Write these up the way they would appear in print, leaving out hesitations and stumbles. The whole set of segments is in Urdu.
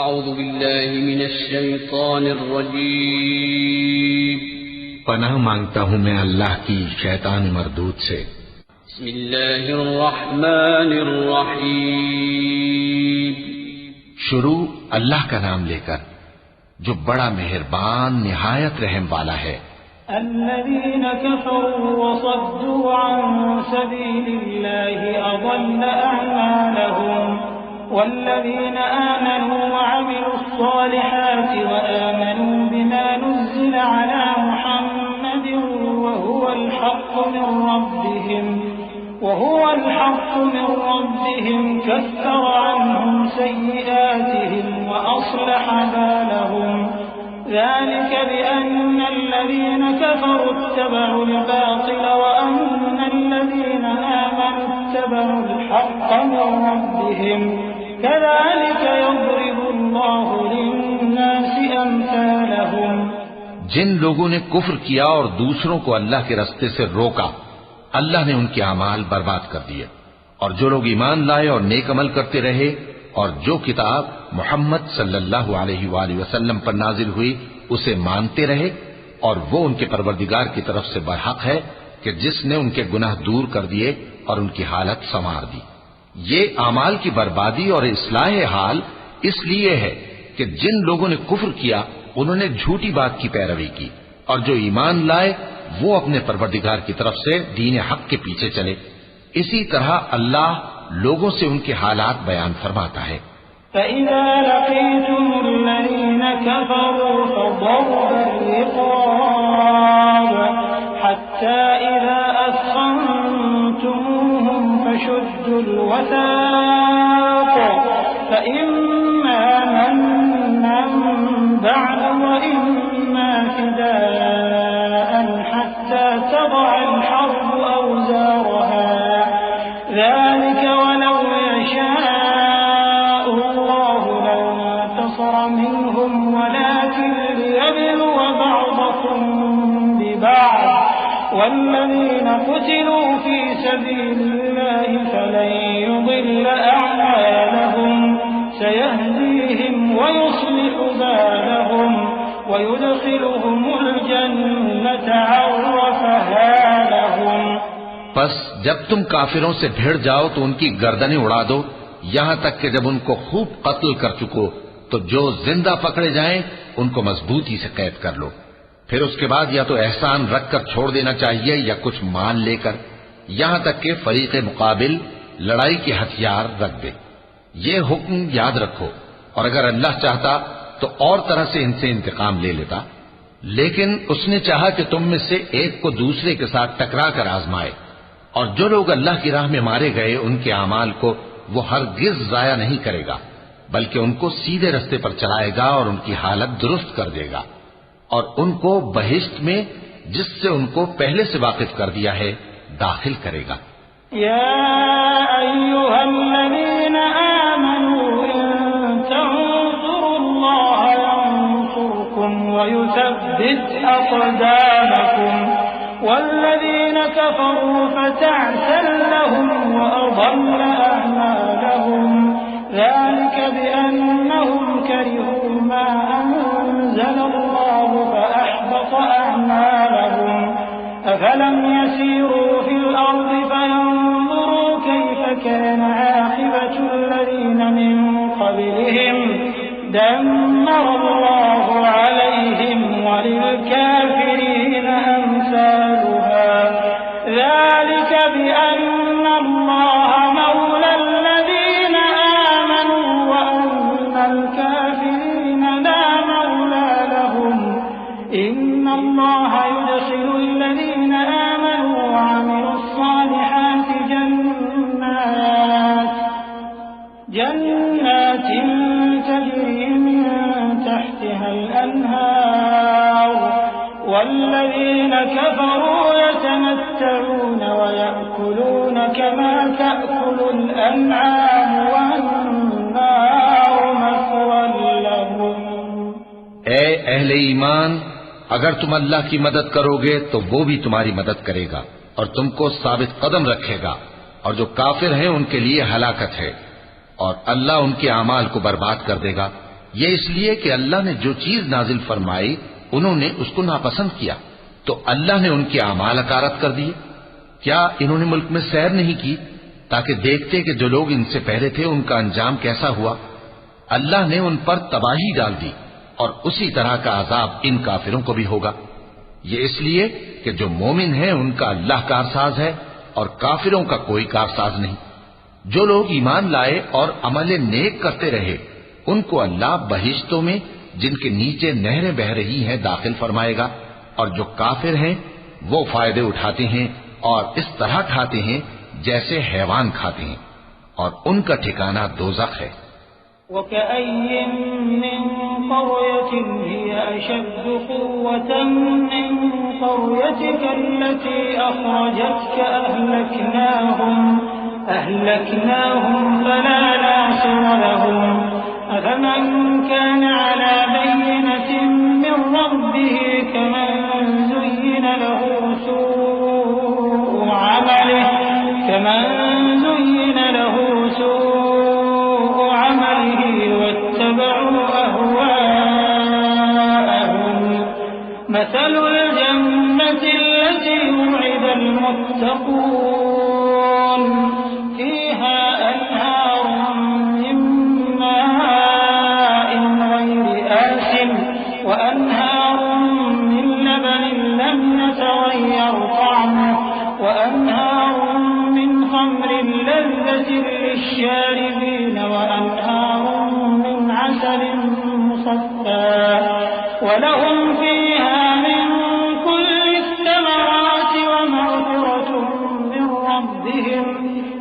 اعوذ باللہ من الشیطان الرجیم پناہ مانگتا ہوں میں اللہ کی شیطان مردود سے۔ بسم اللہ الرحمن الرحیم شروع اللہ کا نام لے کر جو بڑا مہربان نہایت رحم والا ہے۔ الذين كفروا وصدوا عن سبيل الله أضل أعمالهم والذين آمنوا وعملوا الصالحات وآمنوا بما نزل على محمد وهو الحق من ربهم كفر عنهم سيئاتهم وأصلح بالهم ذلك بأن الذين كفروا اتبعوا الباطل وأن الذين آمنوا اتبعوا الحق من ربهم كذلك يضرب الله للناس أمثالهم۔ جن لوگوں نے کفر کیا اور دوسروں کو اللہ کے راستے سے روکا، اللہ نے ان کے اعمال برباد کر دیے، اور جو لوگ ایمان لائے اور نیک عمل کرتے رہے اور جو کتاب محمد صلی اللہ علیہ وآلہ وسلم پر نازل ہوئی اسے مانتے رہے، اور وہ ان کے پروردگار کی طرف سے برحق ہے کہ جس نے ان کے گناہ دور کر دیے اور ان کی حالت سنوار دی۔ یہ اعمال کی بربادی اور اصلاح حال اس لیے ہے کہ جن لوگوں نے کفر کیا انہوں نے جھوٹی بات کی پیروی کی، اور جو ایمان لائے وہ اپنے پروردگار کی طرف سے دین حق کے پیچھے چلے۔ اسی طرح اللہ لوگوں سے ان کے حالات بیان فرماتا ہے۔ فَإِذَا لَقِيتُمُ الَّذِينَ كَفَرُوا فَضَرْبَ الرِّقَابِ حَتَّى إِذَا أَثْخَنتُمُوهُمْ فَشُدُّوا الْوَثَاقَ فَإِمَّا مَنًّا بَعْدُ وَإِمَّا فِدَاءً حَتَّى تَضَعَ الْحَرْبُ أَوْزَارَهَا ذلك ولو يشاء الله لانتصر منهم ولكن ليبلو بعضكم ببعض والذين قتلوا في سبيل الله فلن يضل أعمالهم سيهديهم ويصلح بالهم ويدخلهم الجنة عرفها لهم۔ پس جب تم کافروں سے بھیڑ جاؤ تو ان کی گردنیں اڑا دو، یہاں تک کہ جب ان کو خوب قتل کر چکو تو جو زندہ پکڑے جائیں ان کو مضبوطی سے قید کر لو، پھر اس کے بعد یا تو احسان رکھ کر چھوڑ دینا چاہیے یا کچھ مان لے کر، یہاں تک کہ فریق مقابل لڑائی کے ہتھیار رکھ دے۔ یہ حکم یاد رکھو، اور اگر اللہ چاہتا تو اور طرح سے ان سے انتقام لے لیتا، لیکن اس نے چاہا کہ تم میں سے ایک کو دوسرے کے ساتھ ٹکرا کر آزمائے، اور جو لوگ اللہ کی راہ میں مارے گئے ان کے اعمال کو وہ ہرگز ضائع نہیں کرے گا، بلکہ ان کو سیدھے رستے پر چلائے گا اور ان کی حالت درست کر دے گا، اور ان کو بہشت میں جس سے ان کو پہلے سے واقف کر دیا ہے داخل کرے گا۔ یا ایھا الذین آمنوا ان تنصروا اللہ ینصرکم ویثبت اقدامکم والذين كفروا فتعسا لهم وأضل أعمالهم ذلك بأنهم كرهوا ما أنزل الله فأحبط أعمالهم أفلم يسيروا في الأرض فينظروا كيف كان عاقبة الذين من قبلهم دمر الله عليهم وللكافرين أمثالها ذلك بأن الله مولى الذين آمنوا وأن الكافرين لا مولى لهم إن الله يدخل الذين آمنوا وعملوا الصالحات جنات تجري من تحتها الأنهار والذين كفروا يتمتعون ويأكلون كما تأكل الأنعام والنار مثوى لهم۔ اے اہل ایمان، اگر تم اللہ کی مدد کرو گے تو وہ بھی تمہاری مدد کرے گا اور تم کو ثابت قدم رکھے گا، اور جو کافر ہیں ان کے لیے ہلاکت ہے، اور اللہ ان کے اعمال کو برباد کر دے گا۔ یہ اس لیے کہ اللہ نے جو چیز نازل فرمائی انہوں نے اس کو ناپسند کیا تو اللہ نے ان کے اعمال اکارت کر دیے۔ کیا انہوں نے ملک میں سیر نہیں کی تاکہ دیکھتے کہ جو لوگ ان سے پہلے تھے ان کا انجام کیسا ہوا؟ اللہ نے ان پر تباہی ڈال دی اور اسی طرح کا عذاب ان کافروں کو بھی ہوگا۔ یہ اس لیے کہ جو مومن ہیں ان کا اللہ کارساز ہے اور کافروں کا کوئی کارساز نہیں۔ جو لوگ ایمان لائے اور عمل نیک کرتے رہے ان کو اللہ بہشتوں میں جن کے نیچے نہریں بہ رہی ہیں داخل فرمائے گا، اور جو کافر ہیں وہ فائدے اٹھاتے ہیں اور اس طرح کھاتے ہیں جیسے حیوان کھاتے ہیں، اور ان کا ٹھکانہ دوزخ ہے۔ وكأي من قرية هي أشد قوة من قريتك التي أخرجتك أهلكناهم فلا ناصر لهم أفمن كان على بينة من ربه كمن زين له سوء عمله واتبعوا أهواءهم مثل الجنة التي وعد المتقون فيها أنهار من ماء غير آسن وأنهار من لبن لم يتغير طعمه وأنهار من خمر لذة للشاربين وأنهار من عسل مصفى ولهم فيها من كل الثمرات ومغفرة من ربهم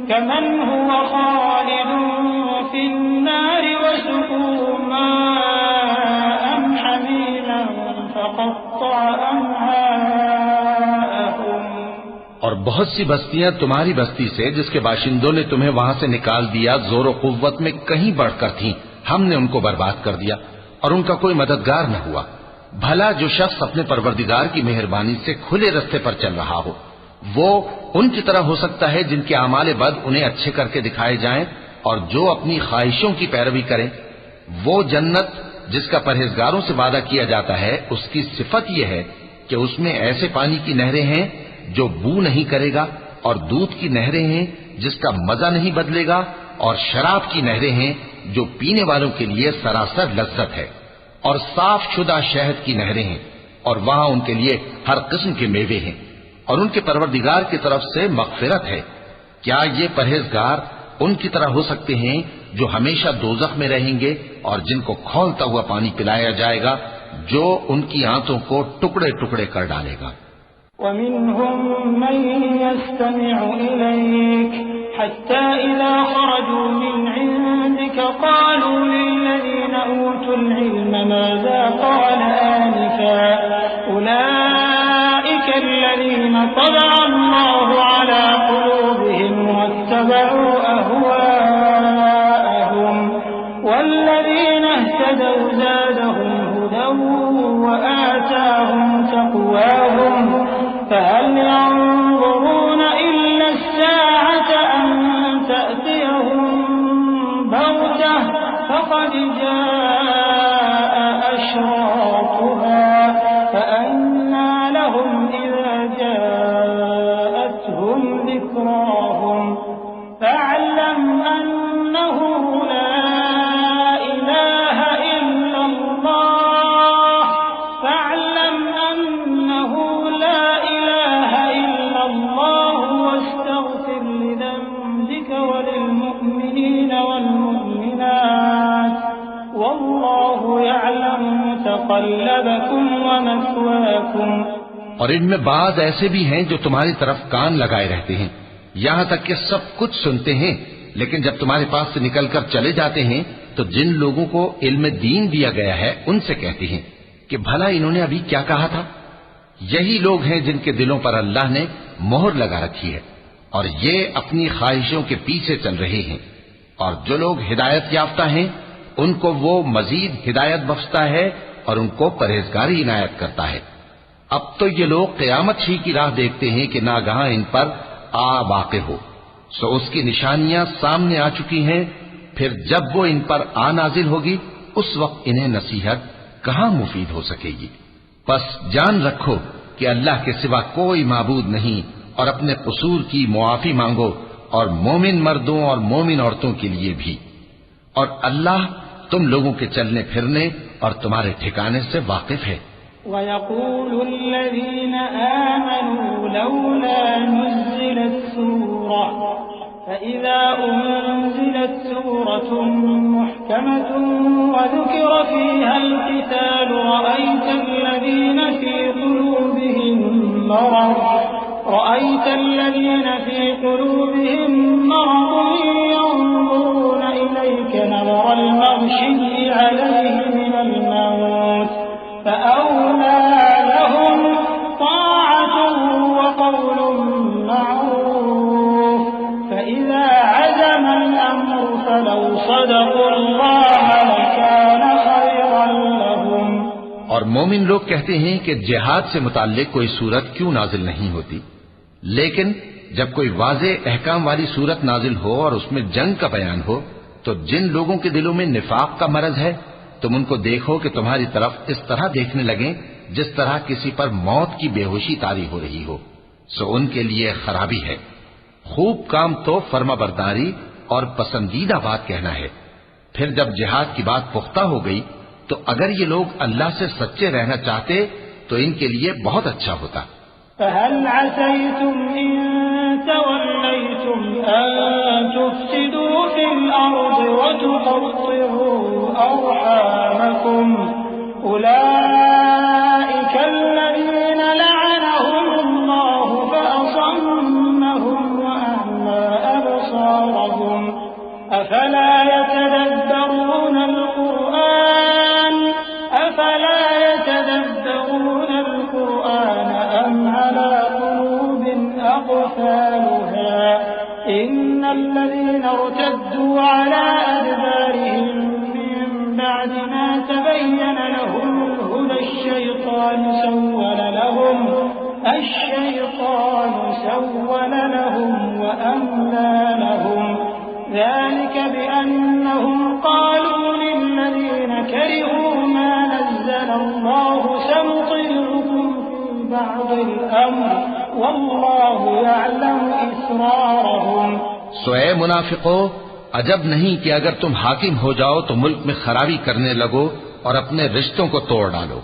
كمن هو خالد في النار وسقوا ماء حميما فقطع أمعاءهم۔ اور بہت سی بستیاں تمہاری بستی سے جس کے باشندوں نے تمہیں وہاں سے نکال دیا زور و قوت میں کہیں بڑھ کر تھیں، ہم نے ان کو برباد کر دیا اور ان کا کوئی مددگار نہ ہوا۔ بھلا جو شخص اپنے پروردگار کی مہربانی سے کھلے رستے پر چل رہا ہو وہ ان کی طرح ہو سکتا ہے جن کے اعمال بد انہیں اچھے کر کے دکھائے جائیں، اور جو اپنی خواہشوں کی پیروی کریں۔ وہ جنت جس کا پرہیزگاروں سے وعدہ کیا جاتا ہے اس کی صفت یہ ہے کہ اس میں ایسے پانی کی نہریں ہیں جو بو نہیں کرے گا، اور دودھ کی نہریں ہیں جس کا مزہ نہیں بدلے گا، اور شراب کی نہریں ہیں جو پینے والوں کے لیے سراسر لذت ہے، اور صاف شدہ شہد کی نہریں ہیں، اور وہاں ان کے لیے ہر قسم کے میوے ہیں، اور ان کے پروردگار کی طرف سے مغفرت ہے۔ کیا یہ پرہیزگار ان کی طرح ہو سکتے ہیں جو ہمیشہ دوزخ میں رہیں گے اور جن کو کھولتا ہوا پانی پلایا جائے گا جو ان کی آنتوں کو ٹکڑے ٹکڑے کر ڈالے گا۔ ومنهم من يستمع إليك حتى إذا خرجوا من عندك قالوا للذين أوتوا العلم ماذا قال آنفا أولئك الذين طبع الله على قلوبهم واتبعوا أهواءهم والذين اهتدوا زادهم هدى وآتاهم تقواهم فهل ينظرون إلا الساعة أن تأتيهم بغتة فقد جاء أشراطها فأنى لهم إذا جاءتهم ذكراهم فاعلم أنه لا إله إلا الله فاعلم أنه لا إله إلا الله واستغفر لذنبك وللمؤمنين والمؤمنات والله يعلم متقلبكم ومثواكم۔ اور ان میں بعض ایسے بھی ہیں جو تمہاری طرف کان لگائے رہتے ہیں یہاں تک کہ سب کچھ سنتے ہیں، لیکن جب تمہارے پاس سے نکل کر چلے جاتے ہیں تو جن لوگوں کو علم دین دیا گیا ہے ان سے کہتے ہیں کہ بھلا انہوں نے ابھی کیا کہا تھا۔ یہی لوگ ہیں جن کے دلوں پر اللہ نے مہر لگا رکھی ہے اور یہ اپنی خواہشوں کے پیچھے چل رہے ہیں، اور جو لوگ ہدایت یافتہ ہیں ان کو وہ مزید ہدایت بخشتا ہے اور ان کو پرہیزگاری عنایت کرتا ہے۔ اب تو یہ لوگ قیامت ہی کی راہ دیکھتے ہیں کہ ناگہاں ان پر آ واقع ہو، سو اس کی نشانیاں سامنے آ چکی ہیں، پھر جب وہ ان پر آ نازل ہوگی اس وقت انہیں نصیحت کہاں مفید ہو سکے گی۔ پس جان رکھو کہ اللہ کے سوا کوئی معبود نہیں، اور اپنے قصور کی معافی مانگو، اور مومن مردوں اور مومن عورتوں کے لیے بھی، اور اللہ تم لوگوں کے چلنے پھرنے اور تمہارے ٹھکانے سے واقف ہے۔ وَيَقُولُ الَّذِينَ آمَنُوا لَوْلَا نُزِّلَتْ سُورَةٌ فَإِذَا أُنزِلَتْ سُورَةٌ مُحْكَمَةٌ وَذُكِرَ فِيهَا الْقِتَالُ رَأَيْتَ الَّذِينَ فِي قُلُوبِهِم مَّرَضٌ يَنظُرُونَ إِلَيْكَ نَظَرَ الْمَغْشِيِّ عَلَيْهِ مِنَ الْمَوْتِ فَأَوْلَىٰ لَهُمْ طَاعَةٌ وَقَوْلٌ مَّعْرُوفٌ فَإِذَا عَزَمَ الْأَمْرُ فَلَوْ صَدَقُوا اللَّهَ لَكَانَ خَيْرًا لَّهُمْ۔ اور مومن لوگ کہتے ہیں کہ جہاد سے متعلق کوئی صورت کیوں نازل نہیں ہوتی، لیکن جب کوئی واضح احکام والی صورت نازل ہو اور اس میں جنگ کا بیان ہو تو جن لوگوں کے دلوں میں نفاق کا مرض ہے تم ان کو دیکھو کہ تمہاری طرف اس طرح دیکھنے لگیں جس طرح کسی پر موت کی بے ہوشی طاری ہو رہی ہو، سو ان کے لیے خرابی ہے۔ خوب کام تو فرما برداری اور پسندیدہ بات کہنا ہے۔ پھر جب جہاد کی بات پختہ ہو گئی تو اگر یہ لوگ اللہ سے سچے رہنا چاہتے تو ان کے لیے بہت اچھا ہوتا۔ فَهَلْ عَسَيْتُمْ إِن تَوَلَّيْتُمْ أَن تُفْسِدُوا فِي الْأَرْضِ وَتُقَطِّعُوا أَرْحَامَكُمْ أُولَئِكَ الَّذِينَ لَعَنَهُمُ اللَّهُ فَأَصَمَّهُمْ وَأَعْمَىٰ أَبْصَارَهُمْ أَفَلَا يَتَدَبَّرُونَ الْقُرْآنَ أَمْ عَلَىٰ قُلُوبٍ أَقْفَالُهَا إِنَّ الَّذِينَ ارْتَدُّوا عَلَىٰ أَدْبَارِهِم مِّن بَعْدِ مَا تَبَيَّنَ لَهُمُ الْهُدَى الشَّيْطَانُ سَوَّلَ لَهُمْ وَأَمْلَىٰ لَهُمْ ذَلِكَ بِأَنَّهُمْ قَالُوا لِلَّذِينَ كَرِهُوا مَا نَزَّلَ اللَّهُ سَنُطِيعُكُمْ فِي بَعْضِ الْأَمْرِ وَاللَّهُ يَعْلَمُ إِسْرَارَهُمْ۔ سو اے منافقو، عجب نہیں کہ اگر تم حاکم ہو جاؤ تو ملک میں خرابی کرنے لگو اور اپنے رشتوں کو توڑ ڈالو۔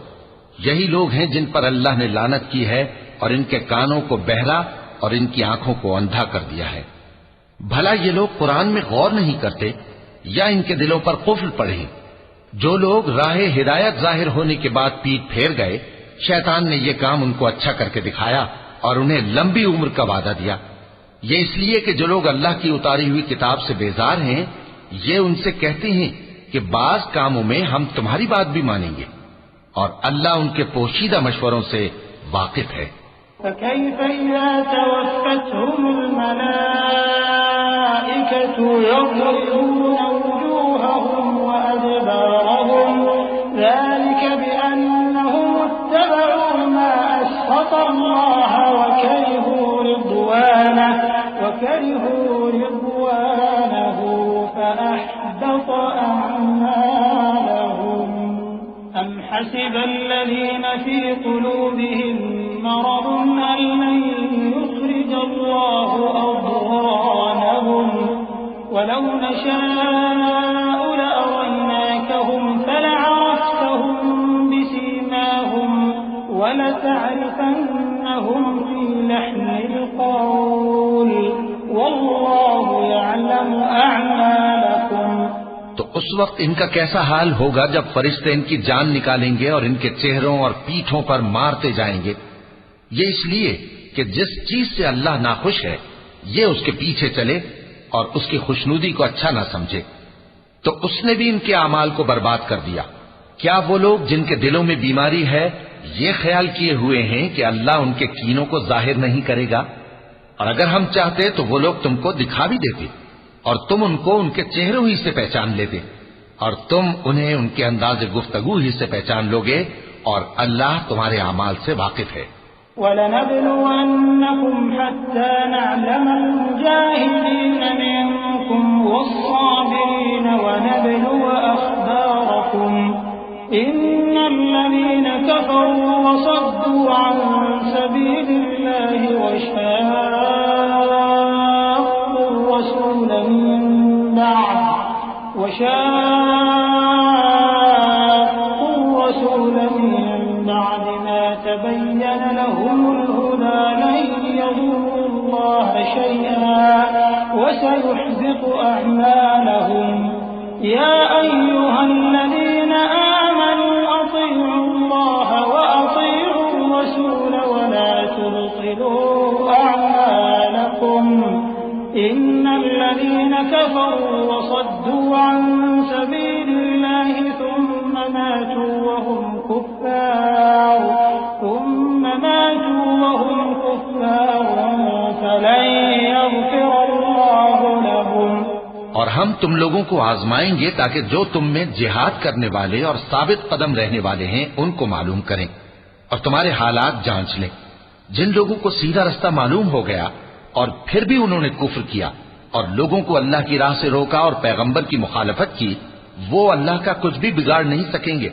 یہی لوگ ہیں جن پر اللہ نے لعنت کی ہے اور ان کے کانوں کو بہرا اور ان کی آنکھوں کو اندھا کر دیا ہے۔ بھلا یہ لوگ قرآن میں غور نہیں کرتے یا ان کے دلوں پر قفل پڑے؟ جو لوگ راہ ہدایت ظاہر ہونے کے بعد پیٹ پھیر گئے، شیطان نے یہ کام ان کو اچھا کر کے دکھایا اور انہیں لمبی عمر کا وعدہ دیا۔ یہ اس لیے کہ جو لوگ اللہ کی اتاری ہوئی کتاب سے بیزار ہیں یہ ان سے کہتے ہیں کہ بعض کاموں میں ہم تمہاری بات بھی مانیں گے، اور اللہ ان کے پوشیدہ مشوروں سے واقف ہے۔ فَكَيْفَ إِذَا تَوَفَّتْهُمُ الْمَلَائِكَةُ يَضْرِبُونَ وُجُوهَهُمْ وَأَدْبَارَهُمْ ذَلِكَ بِأَنَّهُمُ اتَّبَعُوا مَا أَسْخَطَ اللَّهَ وَكَرِهُوا رِضْوَانَهُ فَأَحْبَطَ أَعْمَالَهُمْ أَمْ حَسِبَ الَّذِينَ فِي قُلُوبِهِم مَّرَضٌ أَن لَّن يُخْرِجَ اللَّهُ أَضْغَانَهُمْ وَلَوْ نَشَاءُ لَأَرَيْنَاكَهُمْ فَلَعَرَفْتَهُم بِسِيمَاهُمْ وَلَتَعْرِفَنَّهُمْ فِي لَحْنِ الْقَوْلِ وَاللَّهُ يَعْلَمُ أَعْمَالَكُمْ۔ تو اس وقت ان کا کیسا حال ہوگا جب فرشتے ان کی جان نکالیں گے اور ان کے چہروں اور پیٹھوں پر مارتے جائیں گے۔ یہ اس لیے کہ جس چیز سے اللہ ناخوش ہے یہ اس کے پیچھے چلے اور اس کی خوشنودی کو اچھا نہ سمجھے، تو اس نے بھی ان کے اعمال کو برباد کر دیا۔ کیا وہ لوگ جن کے دلوں میں بیماری ہے یہ خیال کیے ہوئے ہیں کہ اللہ ان کے کینوں کو ظاہر نہیں کرے گا؟ اور اگر ہم چاہتے تو وہ لوگ تم کو دکھا بھی دیتے اور تم ان کو ان کے چہروں ہی سے پہچان لیتے، اور تم انہیں ان کے انداز گفتگو ہی سے پہچان لوگے، اور اللہ تمہارے اعمال سے واقف ہے۔ ولنبلونكم حتى نعلم المجاهدين منكم والصابرين ونبلو أخباركم إن الذين كفروا وصدوا عن سبيل الله وشاقوا الرسول من بعد ما تبين لهم الهدى لن يضروا الله شيئا وسيحبط أعمالهم يا أيها الذين آمنوا أطيعوا الله وأطيعوا الرسول ولا تبطلوا أعمالكم إن الذين كفروا وصدوا عن سبيل الله ثم ماتوا وهم كفار فلن يغفر الله لهم. اور ہم تم لوگوں کو آزمائیں گے تاکہ جو تم میں جہاد کرنے والے اور ثابت قدم رہنے والے ہیں ان کو معلوم کریں اور تمہارے حالات جانچ لیں. جن لوگوں کو سیدھا رستہ معلوم ہو گیا اور پھر بھی انہوں نے کفر کیا اور لوگوں کو اللہ کی راہ سے روکا اور پیغمبر کی مخالفت کی، وہ اللہ کا کچھ بھی بگاڑ نہیں سکیں گے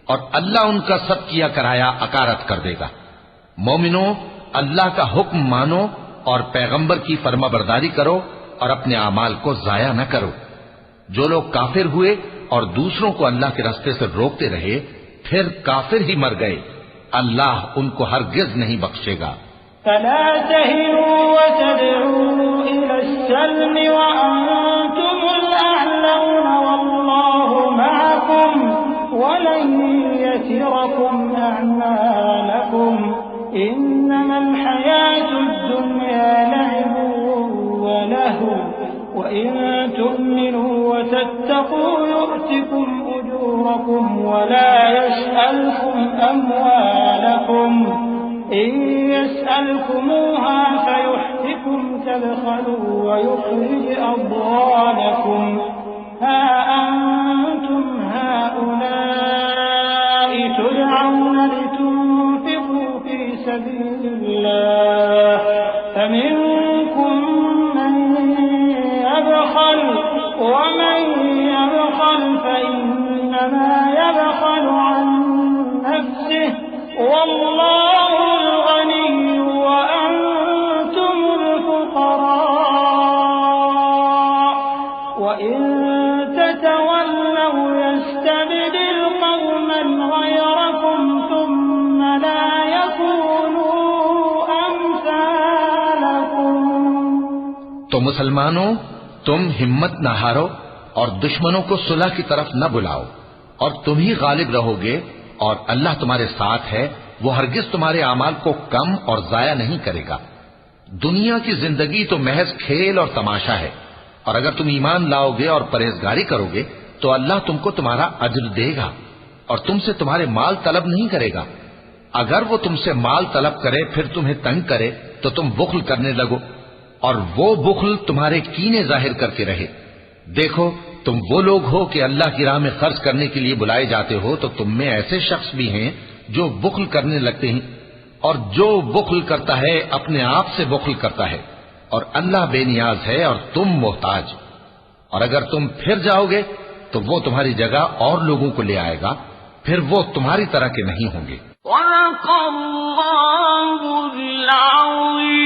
اور اللہ ان کا سب کیا کرایا اکارت کر دے گا. مومنوں، اللہ کا حکم مانو اور پیغمبر کی فرما برداری کرو اور اپنے اعمال کو ضائع نہ کرو. جو لوگ کافر ہوئے اور دوسروں کو اللہ کے راستے سے روکتے رہے پھر کافر ہی مر گئے، اللہ ان کو ہرگز نہیں بخشے گا. فلا تهنوا وتدعوا إلى السلم وأنتم الأعلون والله معكم ولن يتركم أعمالكم إنما الحياة الدنيا لعب ولهو وإن تؤمنوا وتتقوا يؤتكم أجوركم ولا يسألكم أموالكم إن يسألكموها فيحفكم تبخلوا ويخرج أضغانكم ها أنتم هؤلاء تدعون لتنفقوا في سبيل الله فمنكم من يبخل ومن يبخل فإنما يبخل عن نفسه والله الغني وأنتم الفقراء وإن تتولوا يستبدل قوما غيركم ثم لا يكونوا أمثالكم. تو مسلمانوں، تم ہمت نہ ہارو اور دشمنوں کو صلح کی طرف نہ بلاؤ اور تم ہی غالب رہو گے اور اللہ تمہارے ساتھ ہے، وہ ہرگز تمہارے اعمال کو کم اور ضائع نہیں کرے گا. دنیا کی زندگی تو محض کھیل اور تماشا ہے، اور اگر تم ایمان لاؤ گے اور پرہیزگاری کرو گے تو اللہ تم کو تمہارا اجر دے گا اور تم سے تمہارے مال طلب نہیں کرے گا. اگر وہ تم سے مال طلب کرے پھر تمہیں تنگ کرے تو تم بخل کرنے لگو اور وہ بخل تمہارے کینے ظاہر کر کے رہے. دیکھو، تم وہ لوگ ہو کہ اللہ کی راہ میں خرچ کرنے کے لیے بلائے جاتے ہو، تو تم میں ایسے شخص بھی ہیں جو بخل کرنے لگتے ہیں، اور جو بخل کرتا ہے اپنے آپ سے بخل کرتا ہے، اور اللہ بے نیاز ہے اور تم محتاج. اور اگر تم پھر جاؤ گے تو وہ تمہاری جگہ اور لوگوں کو لے آئے گا، پھر وہ تمہاری طرح کے نہیں ہوں گے. وَلَقَ اللَّهُ الْعَظِيمُ.